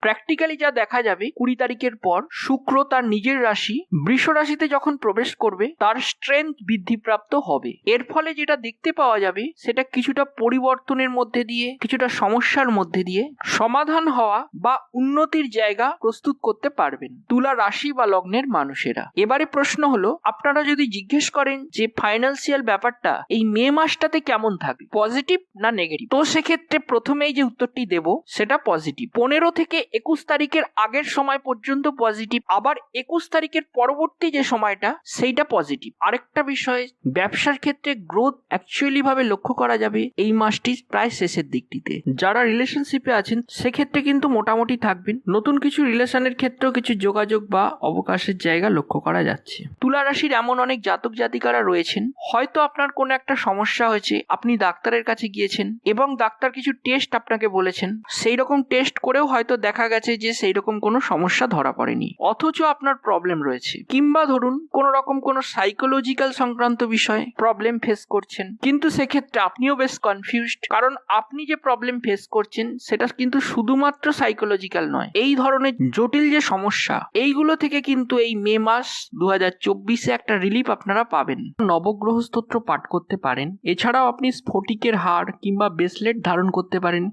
Practically যা দেখা যাবে 20 তারিখের পর শুক্র তার নিজের রাশি বৃষ রাশিতে যখন প্রবেশ করবে তার স্ট্রেংথ বৃদ্ধিপ্রাপ্ত হবে। এর ফলে যেটা দেখতে পাওয়া যাবে সেটা কিছুটা পরিবর্তনের মধ্যে দিয়ে, কিছুটা সমস্যার মধ্যে দিয়ে সমাধান হওয়া বা উন্নতির জায়গা প্রস্তুত করতে পারবেন তুলা রাশি বা লগ্নের মানুষেরা। এবারে প্রশ্ন হলো, আপনারা যদি জিজ্ঞেস করেন যে ফাইন্যান্সিয়াল ব্যাপারটা এই মে মাসটাতে কেমন থাকবে, পজিটিভ না নেগেটিভ, তো সেক্ষেত্রে প্রথমেই যে উত্তরটি দেব সেটা পজিটিভ। 15 থেকে 21 তারিখের আগের সময় পর্যন্ত পজিটিভ, আবার 21 তারিখের পরবর্তী যে সময়টা সেইটা পজিটিভ। আরেকটা বিষয়, ব্যবসার ক্ষেত্রে গ্রোথ অ্যাকচুয়ালি ভাবে লক্ষ্য করা যাবে এই মাসটি প্রায় শেষের দিকটিতে। যারা রিলেশনশিপে আছেন সেক্ষেত্রে কিন্তু মোটামুটি থাকবেন। নতুন কিছু রিলেশনের ক্ষেত্রেও কিছু যোগাযোগ বা অবকাশের জায়গা লক্ষ্য করা যাচ্ছে। তুলা রাশির এমন অনেক জাতক জাতিকারা রয়েছেন, হয়তো আপনার কোনো একটা সমস্যা হয়েছে, আপনি ডাক্তারের কাছে গিয়েছেন এবং ডাক্তার কিছু টেস্ট আপনাকে বলেছেন, সেই রকম টেস্ট করেও হয়তো দেখা গেছে যে সেই রকম কোনো সমস্যা ধরা পড়েনি, অথচ আপনার প্রবলেম রয়েছে। কিংবা ধরুন কোনো রকম কোনো সাইকোলজিক্যাল সংক্রান্ত বিষয়ে প্রবলেম ফেস করছেন, কিন্তু সেক্ষেত্রে আপনিও বেশ কনফিউজড, কারণ আপনি যে প্রবলেম ফেস করছেন সেটা কিন্তু শুধুমাত্র সাইকোলজিক্যাল নয়। এই ধরনের জটিল যে সমস্যা, এইগুলো থেকে কিন্তু এই মে মাস 2024-এ একটা রিলিফ আপনারা পাবেন। নবগ্রহ স্তোত্র পাঠ করতে পারেন, এছাড়াও আপনি স্ফটিকের হার কিংবা ব্রেসলেট ধারণ করতে পারেন।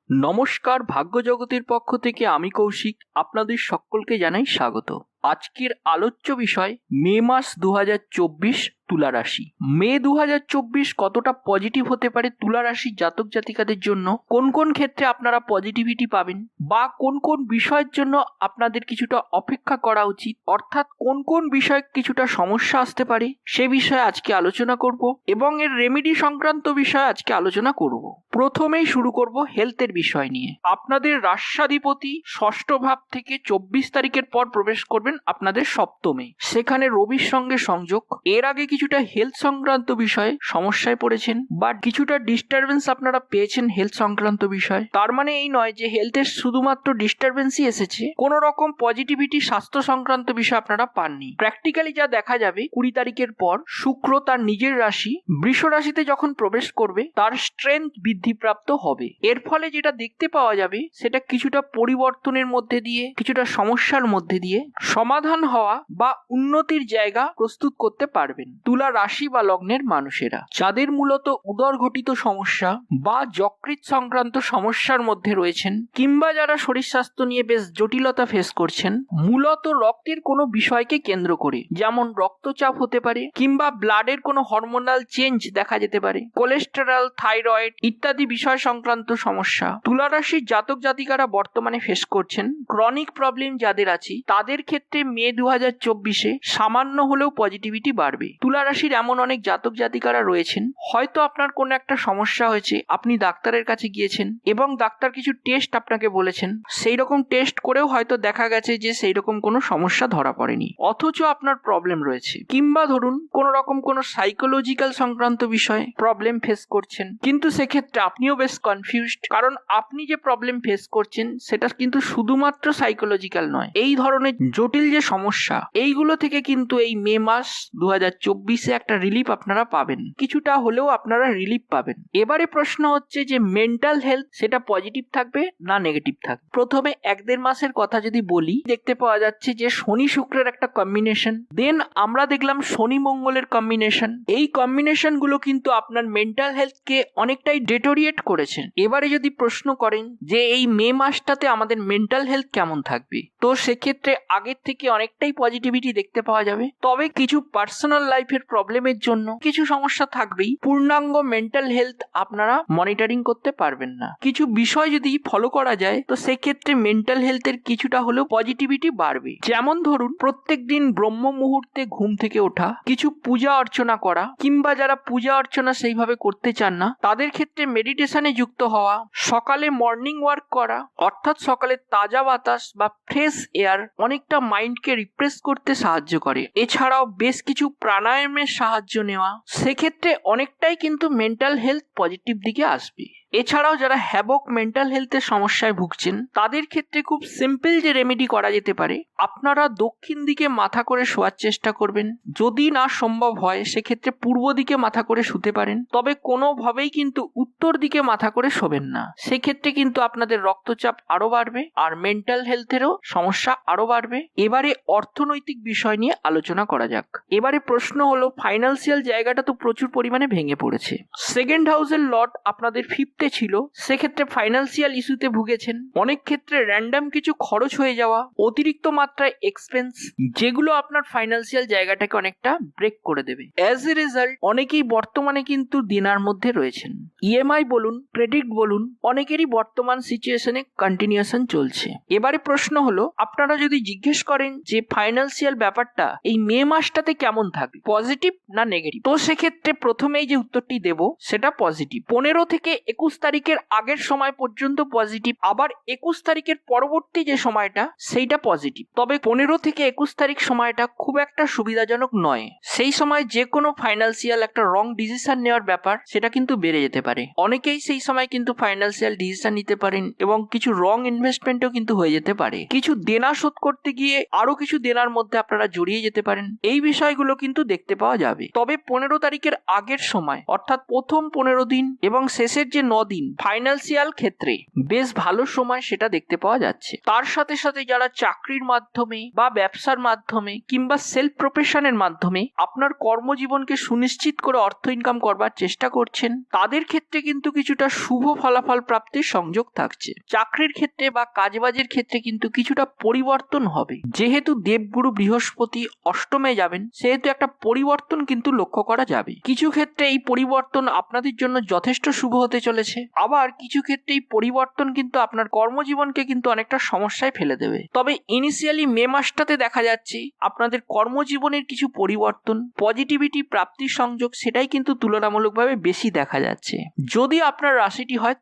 নমস্কার, ভাগ্য জগতের পক্ষ থেকে আমি কৌশিক আপনাদের সকলকে জানাই স্বাগত। আজকের আলোচ্য বিষয় মে মাস 2024 তুলা রাশি। মে 2024 কতটা পজিটিভ হতে পারে তুলা রাশির জাতক জাতিকাদের জন্য, কোন কোন ক্ষেত্রে আপনারা পজিটিভিটি পাবেন বা কোন কোন বিষয়ের জন্য আপনাদের কিছুটা অপেক্ষা করা উচিত, অর্থাৎ কোন কোন বিষয়ে কিছুটা সমস্যা আসতে পারে, সে বিষয়ে আজকে আলোচনা করব এবং এর রেমেডি সংক্রান্ত বিষয়ে আজকে আলোচনা করব। প্রথমেই শুরু করব হেলথের বিষয় নিয়ে। আপনাদের রাশাধিপতি ষষ্ঠ ভাব থেকে 24 তারিখের পর প্রবেশ করবেন আপনাদের সপ্তমে, সেখানে রবির সঙ্গে সংযোগ। এর আগে কিছুটা হেলথ সংক্রান্ত বিষয়ে সমস্যায় পড়েছেন বা কিছুটা ডিস্টারবেন্স আপনারা পেয়েছেন হেলথ সংক্রান্ত বিষয়, তার মানে এই নয় যে হেলথের শুধুমাত্র ডিস্টারবেন্সই এসেছে, কোন রকম পজিটিভিটি স্বাস্থ্য সংক্রান্ত বিষয় আপনারা পাননি। প্র্যাকটিক্যালি যা দেখা যাবে 20 তারিখের পর শুক্র তার নিজের রাশি বৃষ রাশিতে যখন প্রবেশ করবে তার স্ট্রেংথ বৃদ্ধিপ্রাপ্ত হবে। এর ফলে যেটা দেখতে পাওয়া যাবে সেটা কিছুটা পরিবর্তনের মধ্যে দিয়ে, কিছুটা সমস্যার মধ্যে দিয়ে সমাধান হওয়া বা উন্নতির জায়গা প্রস্তুত করতে পারবেন তুলা রাশি বা লগ্নের মানুষেরা। যাদের মূলত উদর ঘটিত সমস্যা বা যকৃৎ সংক্রান্ত সমস্যার মধ্যে রয়েছেন, কিংবা যারা শরীর স্বাস্থ্য নিয়ে বেশ জটিলতা ফেস করছেন, মূলত রক্তের কোনো বিষয়কে কেন্দ্র করে, যেমন রক্তচাপ হতে পারে কিংবা ব্লাডের কোনো হরমোনাল চেঞ্জ দেখা যেতে পারে, কোলেস্টেরল, থাইরয়েড ইত্যাদি বিষয় সংক্রান্ত সমস্যা তুলা রাশির জাতক জাতিকারা বর্তমানে ফেস করছেন। ক্রনিক প্রবলেম যাদের আছে তাদের ক্ষেত্রে মে 2024-এ সামান্য হলেও পজিটিভিটি বাড়বে। তুলা রাশির এমন অনেক জাতক জাতিকারা রয়েছেন, হয়তো আপনার কোনো একটা সমস্যা হয়েছে, আপনি ডাক্তারের কাছে গিয়েছেন এবং ডাক্তার কিছু টেস্ট আপনাকে বলেছেন, সেই রকম টেস্ট করেও হয়তো দেখা গেছে যে সেই রকম কোনো সমস্যা ধরা পড়েনি, অথচ আপনার প্রবলেম রয়েছে। কিংবা ধরুন কোনো রকম কোনো সাইকোলজিক্যাল সংক্রান্ত বিষয়ে প্রবলেম ফেস করছেন, কিন্তু সেক্ষেত্রে আপনিও বেশ কনফিউজড, কারণ আপনি যে প্রবলেম ফেস করছেন সেটা কিন্তু শুধুমাত্র সাইকোলজিক্যাল নয়। এই ধরনের জটিল যে সমস্যা, এইগুলো থেকে কিন্তু এই মে মাস 2024-এ একটা রিলিফ আপনারা পাবেন, কিছুটা হলেও আপনারা রিলিফ পাবেন। এবারে প্রশ্ন হচ্ছে যে মেন্টাল হেলথ সেটা পজিটিভ থাকবে না নেগেটিভ থাকবে। প্রথমে 1-1.5 মাসের কথা যদি বলি, দেখতে পাওয়া যাচ্ছে যে শনি শুক্রের একটা কম্বিনেশন, দেন আমরা দেখলাম শনি মঙ্গলের কম্বিনেশন। এই কম্বিনেশন গুলো কিন্তু আপনার মেন্টাল হেলথকে অনেকটাই ডেটোরিয়েট করেছে। এবারে যদি প্রশ্ন করেন যে এই মে মাসটাতে আমাদের মেন্টাল হেলথ কেমন থাকবে, তো সেক্ষেত্রে আগের থেকে অনেকটাই পজিটিভিটি দেখতে পাওয়া যাবে। তবে কিছু পার্সোনাল লাইফের প্রবলেমের জন্য কিছু সমস্যা থাকবেই, পূর্ণাঙ্গ মেন্টাল হেলথ আপনারা মনিটরিং করতে পারবেন না। কিছু বিষয় যদি ফলো করা যায় তো সেক্ষেত্রে মেন্টাল হেলথের কিছুটা হলেও পজিটিভিটি বাড়বে। যেমন ধরুন প্রত্যেক দিন ব্রহ্ম মুহূর্তে ঘুম থেকে ওঠা, কিছু পূজা অর্চনা করা, কিংবা যারা পূজা অর্চনা সেইভাবে করতে চান না তাদের ক্ষেত্রে মেডিটেশনে যুক্ত হওয়া, সকালে মর্নিং ওয়ার্ক করা, অর্থাৎ সকালে তাজা বাতাস বা ফ্রেশ এয়ার অনেকটা মাইন্ডকে রিফ্রেশ করতে সাহায্য করে। এছাড়াও বেশ কিছু প্রাণায়ামের সাহায্য নেওয়া, সেক্ষেত্রে অনেকটাই কিন্তু মেন্টাল হেলথ পজিটিভ দিকে আসবে। এছাড়াও যারা হ্যাবক মেন্টাল হেলথের সমস্যায় ভুগছেন তাদের ক্ষেত্রে খুব সিম্পল যে রেমেডি করা যেতে পারে, আপনারা দক্ষিণ দিকে মাথা করে শোয়ার চেষ্টা করবেন। যদি না সম্ভব হয় সেক্ষেত্রে পূর্ব দিকে মাথা করে শুতে পারেন, তবে কোনোভাবেই কিন্তু উত্তর দিকে মাথা করে শোবেন না। সেক্ষেত্রে কিন্তু আপনাদের রক্তচাপ আরো বাড়বে আর মেন্টাল হেলথেরও সমস্যা আরো বাড়বে। এবারে অর্থনৈতিক বিষয় নিয়ে আলোচনা করা যাক। এবারে প্রশ্ন হলো, ফাইন্যান্সিয়াল জায়গাটা তো প্রচুর পরিমাণে ভেঙে পড়েছে। সেকেন্ড হাউসের লর্ড আপনাদের ফিফথে ছিল, সেক্ষেত্রে ফাইন্যান্সিয়াল ইস্যুতে ভুগেছেন। অনেক ক্ষেত্রে র্যান্ডম কিছু খরচ হয়ে যাওয়া, অতিরিক্ত মাত্রায় এক্সপেন্স, যেগুলো আপনার ফাইন্যান্সিয়াল জায়গাটাকে অনেকটা ব্রেক করে দেবে। অ্যাজ এ রেজাল্ট অনেকেই বর্তমানে কিন্তু দেনার মধ্যে রয়েছেন। ইএমআই বলুন, ক্রেডিট বলুন, অনেকেরই বর্তমান সিচুয়েশনে কন্টিনিউশন চলছে। এবারে প্রশ্ন হলো, আপনারা যদি জিজ্ঞেস করেন যে ফাইন্যান্সিয়াল ব্যাপারটা এই মে মাসটাতে কেমন থাকবে, পজিটিভ না নেগেটিভ, তো সেক্ষেত্রে প্রথমেই যে উত্তরটি দেব সেটা পজিটিভ। 15 থেকে 21 তারিখের আগের সময় পর্যন্ত পজিটিভ, আবার 21 তারিখের পরবর্তী যে সময়টা সেইটা পজিটিভ। তবে 15 থেকে 21 তারিখ সময়টা খুব একটা সুবিধাজনক নয়। সেই সময় যে কোনো ফাইন্যান্সিয়াল একটা রং ডিসিশন নেওয়ার ব্যাপার সেটা কিন্তু বেড়ে যেতে পারে। অনেকেই সেই সময় কিন্তু ফাইন্যান্সিয়াল ডিসিশন নিতে পারেন এবং কিছু রং ইনভেস্টমেন্টও কিন্তু হয়ে যেতে পারে। কিছু দেনা শোধ করতে গিয়ে আরো কিছু দেনার মধ্যে আপনারা জড়িয়ে যেতে পারেন। এই বিষয়গুলো কিন্তু দেখতে পাওয়া যাবে। তবে 15 তারিখের আগের সময় অর্থাৎ প্রথম 15 দিন এবং শেষের যে 9 দিন ফাইন্যান্সিয়াল ক্ষেত্রে বেশ ভালো সময় সেটা দেখতে পাওয়া যাচ্ছে। তার সাথে সাথে যারা চাকরির মাধ্যমে বা ব্যবসার মাধ্যমে কিংবা সেলফ প্রফেশনের মাধ্যমে আপনার কর্মজীবনকে সুনিশ্চিত করে অর্থ ইনকাম করবার চেষ্টা করছেন, তাদের ক্ষেত্রে কিন্তু কিছুটা শুভ ফলাফল প্রাপ্তির সংযোগ থাকছে। চাকরির ক্ষেত্রে বা কাজবাজের ক্ষেত্রে কিন্তু কিছুটা পরিবর্তন হবে। যেহেতু দেবগুরু বৃহস্পতি অষ্টমে যাবেন, সেহেতু একটা পরিবর্তন কিন্তু লক্ষ্য করা যাবে। কিছু ক্ষেত্রে এই পরিবর্তন আপনাদের জন্য যথেষ্ট শুভ হতে চলেছে, আবার কিছু ক্ষেত্রে এই পরিবর্তন কিন্তু আপনার কর্মজীবনকে কিন্তু অনেকটা সমস্যায় ফেলে দেবে। তবে ইনিশিয়ালি মে মাসটাতে দেখা যাচ্ছে আপনাদের কর্মজীবনের কিছু পরিবর্তন, পজিটিভিটি প্রাপ্তির সংযোগ সেটাই কিন্তু তুলনামূলকভাবে বেশি দেখা যাচ্ছে। যদি আপনার রাশিটি হয়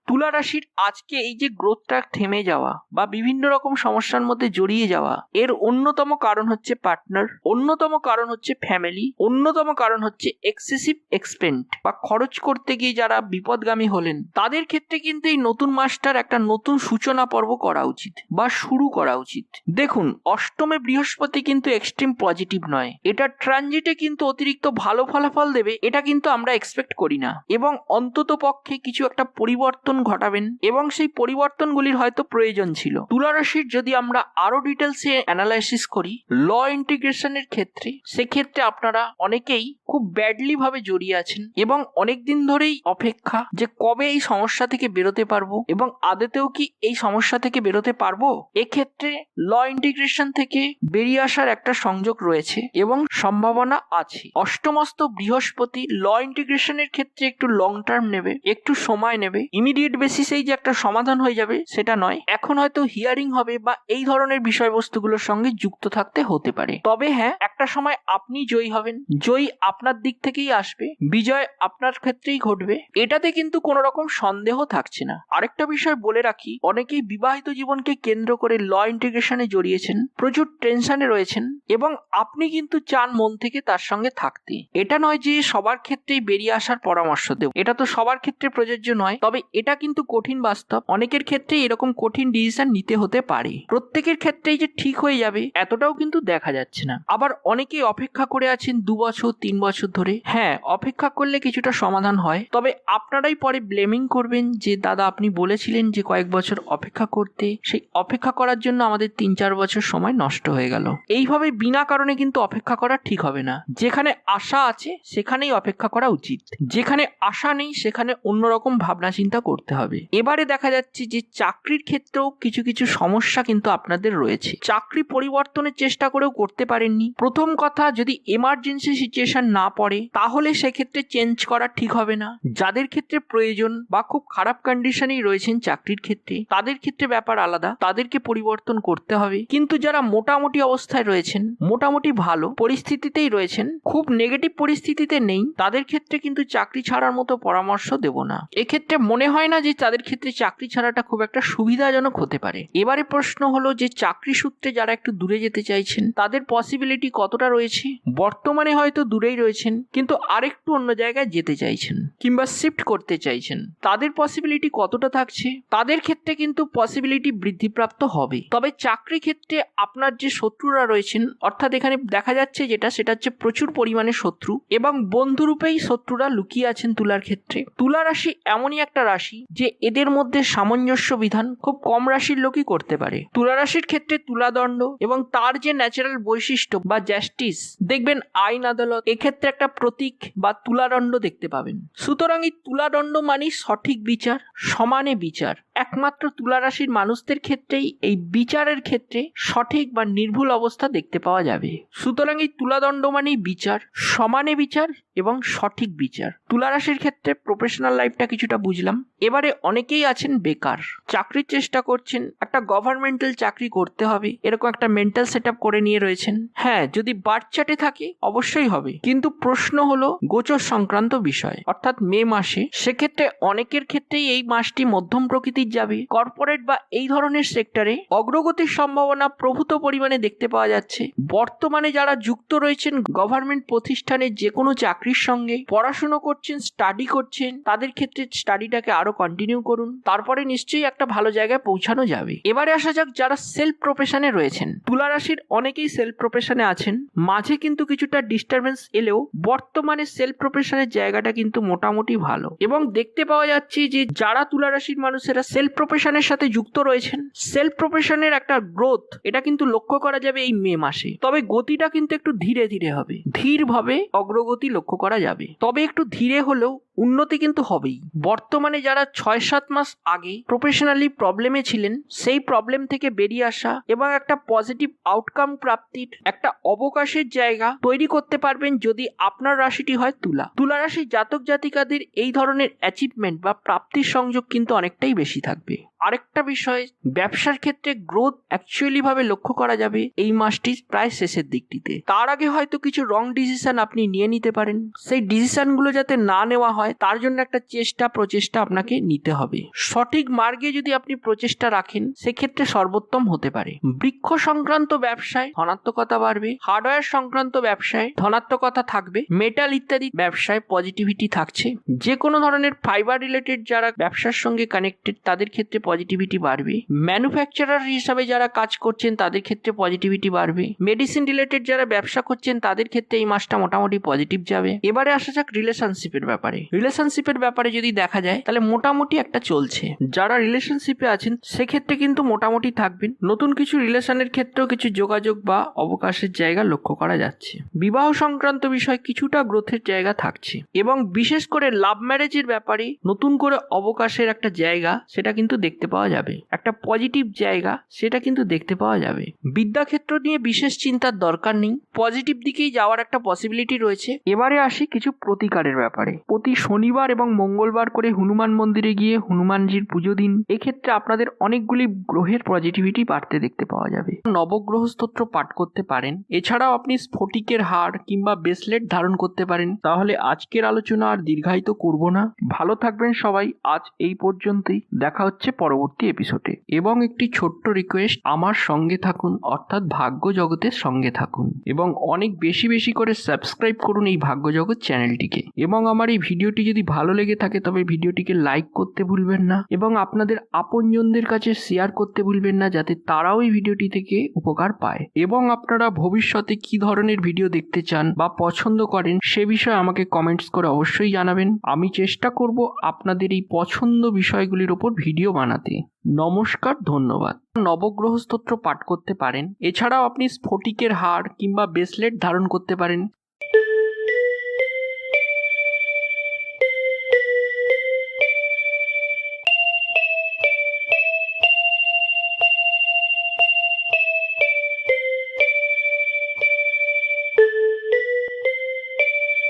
তুলা রাশির আজকে এই যে গ্রোথটা থেমে যাওয়া বা বিভিন্ন রকম সমস্যার মধ্যে জড়িয়ে যাওয়া, এর অন্যতম কারণ হচ্ছে পার্টনার, অন্যতম কারণ হচ্ছে ফ্যামিলি, অন্যতম কারণ হচ্ছে এক্সেসিভ এক্সপেন্ড বা খরচ করতে গিয়ে যারা বিপদগামী হলেন, তাদের ক্ষেত্রে কিন্তু এই নতুন মাসটার একটা নতুন সূচনা পর্ব করা উচিত বা শুরু করা উচিত। দেখুন, অষ্টমে বৃহস্পতি কিন্তু এক্সট্রিম পজিটিভ নয়, এটা ট্রানজিটে কিন্তু অতিরিক্ত ভালো ফলাফল দেবে এটা কিন্তু আমরা এক্সপেক্ট করি না, এবং অন্তত পক্ষে কিছু একটা পরিবর্তন ঘটাবেন এবং সেই পরিবর্তনগুলির হয়তো প্রয়োজন ছিল। তুলা রাশির যদি আমরা আরো ডিটেলসে অ্যানালাইসিস করি ল ইন্টিগ্রেশনের ক্ষেত্রে, সেক্ষেত্রে আপনারা অনেকেই খুব ব্যাডলি ভাবে জড়িয়ে আছেন এবং অনেকদিন ধরেই অপেক্ষা যে কবে এই সমস্যা থেকে বেরোতে পারবো এবং আদতেও কি এই সমস্যা থেকে বেরোতে পারবো। এক্ষেত্রে ল ইন্টিগ্রেশন থেকে বেরিয়ে আসার একটা সংযোগ রয়েছে এবং সম্ভাবনা আছে। অষ্টমস্ত বৃহস্পতি ল ইন্টিগ্রেশনের ক্ষেত্রে একটু লং টার্ম নেবে, একটু সময় নেবে। ইমিডিয়েট বেসিসেই যে একটা সমাধান হয়ে যাবে সেটা নয়, এখন হয়তো হিয়ারিং হবে বা এই ধরনের বিষয়বস্তুগুলোর সঙ্গে যুক্ত থাকতে হতে পারে। তবে হ্যাঁ, একটা সময় আপনি জয়ী হবেন, জয়ী আপনার দিক থেকেই আসবে, বিজয় আপনার ক্ষেত্রেই ঘটবে, এটাতে কিন্তু কোনো রকম সন্দেহ থাকছে না। আরেকটা বিষয় বলে রাখি, অনেকেই বিবাহিত জীবনকে কেন্দ্র করে ল ইন্টিগ্রেশনে জড়িয়েছেন, প্রচুর টেনশনে রয়েছেন এবং আপনি কিন্তু চান মন থেকে তার সঙ্গে থাকতে। এটা নয় যে সবার ক্ষেত্রেই বেরিয়ে আসার পরামর্শ দেব, এটা তো সবার ক্ষেত্রে প্রযোজ্য নয়, তবে এটা কিন্তু কঠিন বাস্তব। অনেকের ক্ষেত্রে এরকম কঠিন ডিসিশন নিতে হতে পারে, প্রত্যেকের ক্ষেত্রেই যে ঠিক হয়ে যাবে এতটাও কিন্তু দেখা যাচ্ছে না। আবার অনেকেই অপেক্ষা করে আছেন 2 বছর 3 বছর ধরে। হ্যাঁ, অপেক্ষা করলে কিছুটা সমাধান হয়, তবে আপনারাই পরে ব্লেমিং করবেন যে দাদা আপনি বলেছিলেন যে কয়েক বছর অপেক্ষা করতে, সেই অপেক্ষা করার জন্য আমাদের 3-4 বছর সময় নষ্ট হয়ে গেল। এইভাবে বিনা কারণে কিন্তু অপেক্ষা করা ঠিক হবে না। যেখানে আশা আছে সেখানেই অপেক্ষা করা উচিত, যেখানে আশা নেই সেখানে অন্যরকম ভাবনা চিন্তা করতে হবে। এবারে দেখা যাচ্ছে যে চাকরির ক্ষেত্রেও কিছু কিছু সমস্যা কিন্তু আপনাদের রয়েছে। চাকরি পরিবর্তনের চেষ্টা করেও করতে পারেননি। প্রথম কথা, যদি এমার্জেন্সি সিচুয়েশন না পড়ে তাহলে সেক্ষেত্রে চেঞ্জ করা ঠিক হবে না। যাদের ক্ষেত্রে প্রয়োজন বা খুব খারাপ কন্ডিশনেই রয়েছেন চাকরির ক্ষেত্রে, তাদের ক্ষেত্রে ব্যাপার আলাদা, তাদেরকে পরিবর্তন করতে হবে। কিন্তু যারা মোটামুটি অবস্থায় রয়েছেন, মোটামুটি ভালো পরিস্থিতিতেই রয়েছেন, খুব নেগেটিভ পরিস্থিতিতে নেই, তাদের ক্ষেত্রে কিন্তু চাকরি ছাড়ার মতো পরামর্শ দেব না। এক্ষেত্রে মনে হয় না যে তাদের ক্ষেত্রে চাকরি ছাড়াটা খুব একটা সুবিধাজনক হতে পারে। এবারে প্রশ্ন হলো যে চাকরি সূত্রে যারা একটু দূরে যেতে চাইছেন তাদের পসিবিলিটি কতটা রয়েছে। বর্তমানে হয়তো দূরেই রয়েছেন কিন্তু আরেকটু অন্য জায়গায় যেতে চাইছেন কিংবা শিফট করতে চাইছেন, তাদের পসিবিলিটি কতটা থাকছে? তাদের ক্ষেত্রে কিন্তু পসিবিলিটি বৃদ্ধিপ্রাপ্ত হবে। তবে চাকরি ক্ষেত্রে আপনার যে শত্রুরা রয়েছেন, অর্থাৎ এখানে দেখা যাচ্ছে সেটা হচ্ছে প্রচুর পরিমাণে শত্রু এবং বন্ধুরূপেই শত্রুরা লুকিয়ে আছেন তুলার ক্ষেত্রে। তুলা রাশি এমনই একটা রাশি যে এদের মধ্যে সামঞ্জস্য বিধান খুব কম রাশির লোকই করতে পারে। তুলা রাশির ক্ষেত্রে তুলাদণ্ড এবং তার যে ন্যাচারাল বৈশিষ্ট্য বা জাস্টিস, দেখবেন আইন আদালত এক্ষেত্রে একটা প্রতীক বা তুলাদণ্ড দেখতে পাবেন। সুতরাং এই তুলাদণ্ড মানেই সঠিক বিচার, সমানে বিচার। একমাত্র তুলা রাশির মানুষদের ক্ষেত্রেই এই বিচারের ক্ষেত্রে সঠিক বা নির্ভুল অবস্থা দেখতে পাওয়া যাবে। সুতরাং এই তুলাদণ্ড মানেই বিচার, সমানে বিচার এবং সঠিক বিচার। তুলা রাশির ক্ষেত্রে প্রফেশনাল লাইফটা কিছুটা বুঝলাম। এবারে অনেকেই আছেন বেকার, চাকরির চেষ্টা করছেন, একটা গভর্নমেন্টাল চাকরি করতে হবে এরকম একটা মেন্টাল সেট আপ করে নিয়ে রয়েছেন। হ্যাঁ, যদি বার্থ চার্টে থাকে অবশ্যই হবে, কিন্তু প্রশ্ন হলো গোচর সংক্রান্ত বিষয়, অর্থাৎ মে মাসে। সেক্ষেত্রে অনেকের ক্ষেত্রেই এই মাসটি মধ্যম প্রকৃতির যাবে। কর্পোরেট বা এই ধরনের সেক্টরে অগ্রগতির সম্ভাবনা প্রভূত পরিমাণে দেখতে পাওয়া যাচ্ছে। বর্তমানে যারা যুক্ত রয়েছেন গভর্নমেন্ট প্রতিষ্ঠানে যে কোনো চাকরির সঙ্গে, পড়াশুনো করছেন, স্টাডি করছেন, তাদের ক্ষেত্রে স্টাডিটাকে আরো কন্টিনিউ করুন, তারপরে নিশ্চয়ই একটা ভালো জায়গায় পৌঁছানো যাবে। এবারে আসা যাক যারা সেলফ প্রফেশনে রয়েছেন। তুলা রাশির অনেকেই সেলফ প্রফেশনে আছেন, মাঝে কিন্তু কিছুটা ডিস্টারবেন্স এলেও বর্তমানে সেলফ প্রফেশনের জায়গাটা কিন্তু মোটামুটি ভালো এবং দেখতে পাওয়া যাচ্ছে যে যারা তুলা রাশির মানুষেরা সেলফ প্রফেশনের সাথে যুক্ত রয়েছেন, সেলফ প্রফেশনের একটা গ্রোথ এটা কিন্তু লক্ষ্য করা যাবে এই মে মাসে। তবে গতিটা কিন্তু একটু ধীরে ধীরে হবে, ধীরভাবে অগ্রগতি লক্ষ্য করা যাবে। তবে একটু ধীরে হলেও উন্নতি কিন্তু হবেই। বর্তমানে যারা 6-7 মাস আগে প্রফেশনালি প্রবলেমে ছিলেন, সেই প্রবলেম থেকে বেরিয়ে আসা এবং একটা পজিটিভ আউটকাম প্রাপ্তির একটা অবকাশের জায়গা তৈরি করতে পারবেন যদি আপনার রাশিটি হয় তুলা। তুলা রাশির জাতক জাতিকাদের এই ধরনের অ্যাচিভমেন্ট বা প্রাপ্তির সংযোগ কিন্তু অনেকটাই বেশি থাকবে। আরেকটা বিষয়, ব্যবসার ক্ষেত্রে গ্রোথ অ্যাকচুয়ালি ভাবে লক্ষ্য করা যাবে এই মাসটি প্রায় শেষের দিকটিতে। তার আগে হয়তো কিছু রং ডিসিশন আপনি নিয়ে নিতে পারেন, সেই ডিসিশনগুলো যাতে না নেওয়া হয় তার জন্য একটা প্রচেষ্টা আপনাকে নিতে হবে। সঠিক মার্গে যদি আপনি প্রচেষ্টা রাখেন সেক্ষেত্রে সর্বোত্তম হতে পারে। বৃক্ষ সংক্রান্ত ব্যবসায় ধনাত্মকতা বাড়বে, হার্ডওয়্যার সংক্রান্ত ব্যবসায় ধনাত্মকতা থাকবে, মেটাল ইত্যাদি ব্যবসায় পজিটিভিটি থাকছে। যে কোনো ধরনের ফাইবার রিলেটেড যারা ব্যবসার সঙ্গে কানেক্টেড তাদের ক্ষেত্রে পজিটিভিটি বাড়বে। ম্যানুফ্যাকচারার হিসাবে যারা কাজ করছেন তাদের ক্ষেত্রে পজিটিভিটি বাড়বে। মেডিসিন রিলেটেড যারা ব্যবসা করছেন তাদের ক্ষেত্রে এই মাসটা মোটামুটি পজিটিভ যাবে। এবারে আসা যাক রিলেশনশিপের ব্যাপারে। রিলেশনশিপের ব্যাপারে যদি দেখা যায় তাহলে মোটামুটি একটা চলছে। যারা রিলেশনশিপে আছেন সেক্ষেত্রে কিন্তু মোটামুটি থাকবেন। নতুন কিছু রিলেশনের ক্ষেত্রেও কিছু যোগাযোগ বা অবকাশের জায়গা লক্ষ্য করা যাচ্ছে। বিবাহ সংক্রান্ত বিষয় কিছুটা গ্রোথের জায়গা থাকছে এবং বিশেষ করে লাভ ম্যারেজের ব্যাপারে নতুন করে অবকাশের একটা জায়গা সেটা কিন্তু দেখতে পাওয়া যাবে, একটা পজিটিভ জায়গা সেটা কিন্তু দেখতে পাওয়া যাবে। বিদ্যাক্ষেত্র নিয়ে বিশেষ চিন্তার দরকার নেই, পজিটিভ দিকেই যাওয়ার একটা পসিবিলিটি রয়েছে। এবারে আসি কিছু প্রতিকারের ব্যাপারে। প্রতি শনিবার এবং মঙ্গলবার করে হনুমান মন্দিরে গিয়ে হনুমানজির পুজো দিন। এক্ষেত্রে আপনাদের অনেকগুলি গ্রহের পজিটিভিটি বাড়তে দেখতে পাওয়া যাবে। নবগ্রহ স্তোত্র পাঠ করতে পারেন, এছাড়াও আপনি স্ফটিকের হার কিংবা ব্রেসলেট ধারণ করতে পারেন। তাহলে আজকের আলোচনা আর দীর্ঘায়িত করব না, ভালো থাকবেন সবাই। আজ এই পর্যন্তই, দেখা হচ্ছে পরবর্তী এপিসোডে। এবং একটি ছোট্ট রিকোয়েস্ট, আমার সঙ্গে থাকুন, অর্থাৎ ভাগ্য জগতের সঙ্গে থাকুন এবং অনেক বেশি বেশি করে সাবস্ক্রাইব করুন এই ভাগ্য জগৎ চ্যানেলটিকে। এবং আমার এই ভিডিওটি যদি ভালো লেগে থাকে তবে ভিডিওটিকে লাইক করতে ভুলবেন না এবং আপনাদের আপনজনদের কাছে শেয়ার করতে ভুলবেন না, যাতে তারাও এই ভিডিওটি থেকে উপকার পায়। এবং আপনারা ভবিষ্যতে কি ধরনের ভিডিও দেখতে চান বা পছন্দ করেন সে বিষয়ে আমাকে কমেন্টস করে অবশ্যই জানাবেন। আমি চেষ্টা করব আপনাদের এই পছন্দ বিষয়গুলির উপর ভিডিও বানাতে। নমস্কার, ধন্যবাদ। নবগ্রহ স্তোত্র পাঠ করতে পারেন, এছাড়াও আপনি স্ফটিকের হার কিংবা ব্রেসলেট ধারণ করতে পারেন।